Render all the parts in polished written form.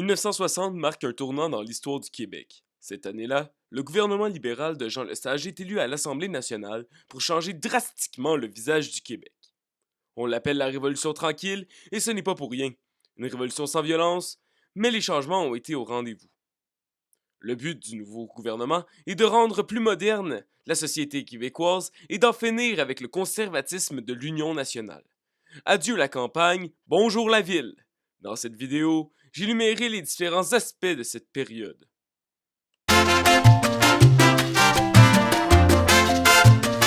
1960 marque un tournant dans l'histoire du Québec. Cette année-là, le gouvernement libéral de Jean Lesage est élu à l'Assemblée nationale pour changer drastiquement le visage du Québec. On l'appelle la Révolution tranquille, et ce n'est pas pour rien. Une révolution sans violence, mais les changements ont été au rendez-vous. Le but du nouveau gouvernement est de rendre plus moderne la société québécoise et d'en finir avec le conservatisme de l'Union nationale. Adieu la campagne, bonjour la ville. Dans cette vidéo, j'énumérerai les différents aspects de cette période.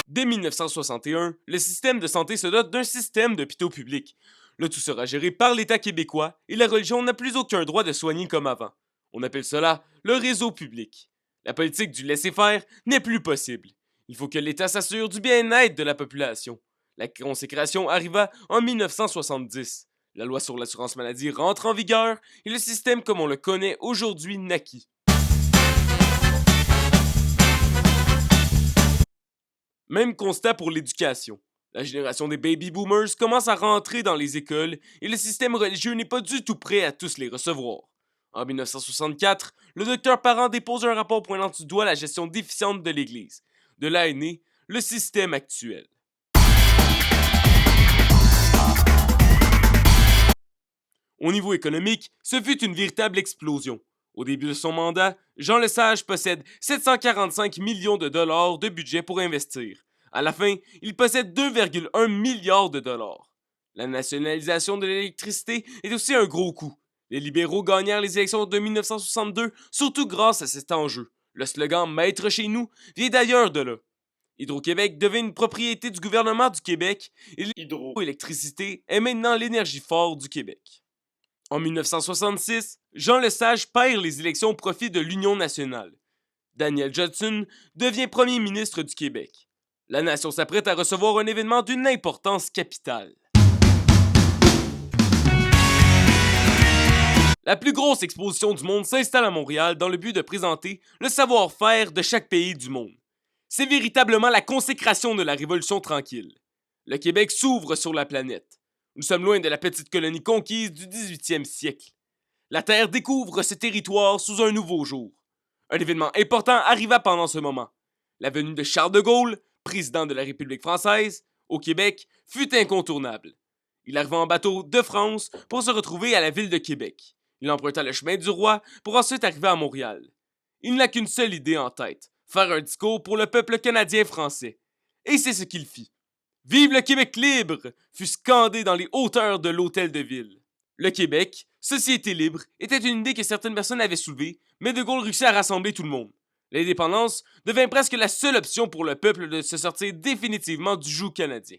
Dès 1961, le système de santé se dote d'un système d'hôpitaux publics. Le tout sera géré par l'État québécois et la religion n'a plus aucun droit de soigner comme avant. On appelle cela le réseau public. La politique du laisser-faire n'est plus possible. Il faut que l'État s'assure du bien-être de la population. La consécration arriva en 1970. La loi sur l'assurance maladie rentre en vigueur et le système comme on le connaît aujourd'hui naquit. Même constat pour l'éducation. La génération des baby boomers commence à rentrer dans les écoles et le système religieux n'est pas du tout prêt à tous les recevoir. En 1964, le docteur Parent dépose un rapport pointant du doigt la gestion déficiente de l'Église. De là est né le système actuel. Au niveau économique, ce fut une véritable explosion. Au début de son mandat, Jean Lesage possède 745 millions de dollars de budget pour investir. À la fin, il possède 2,1 milliards de dollars. La nationalisation de l'électricité est aussi un gros coup. Les libéraux gagnèrent les élections de 1962, surtout grâce à cet enjeu. Le slogan « Maître chez nous » vient d'ailleurs de là. Hydro-Québec devient une propriété du gouvernement du Québec et l'hydroélectricité est maintenant l'énergie forte du Québec. En 1966, Jean Lesage perd les élections au profit de l'Union nationale. Daniel Johnson devient premier ministre du Québec. La nation s'apprête à recevoir un événement d'une importance capitale. La plus grosse exposition du monde s'installe à Montréal dans le but de présenter le savoir-faire de chaque pays du monde. C'est véritablement la consécration de la Révolution tranquille. Le Québec s'ouvre sur la planète. Nous sommes loin de la petite colonie conquise du 18e siècle. La Terre découvre ce territoire sous un nouveau jour. Un événement important arriva pendant ce moment. La venue de Charles de Gaulle, président de la République française, au Québec, fut incontournable. Il arriva en bateau de France pour se retrouver à la ville de Québec. Il emprunta le chemin du roi pour ensuite arriver à Montréal. Il n'a qu'une seule idée en tête, faire un discours pour le peuple canadien-français. Et c'est ce qu'il fit. « Vive le Québec libre » fut scandé dans les hauteurs de l'hôtel de ville. Le Québec, société libre, était une idée que certaines personnes avaient soulevée, mais de Gaulle réussit à rassembler tout le monde. L'indépendance devint presque la seule option pour le peuple de se sortir définitivement du joug canadien.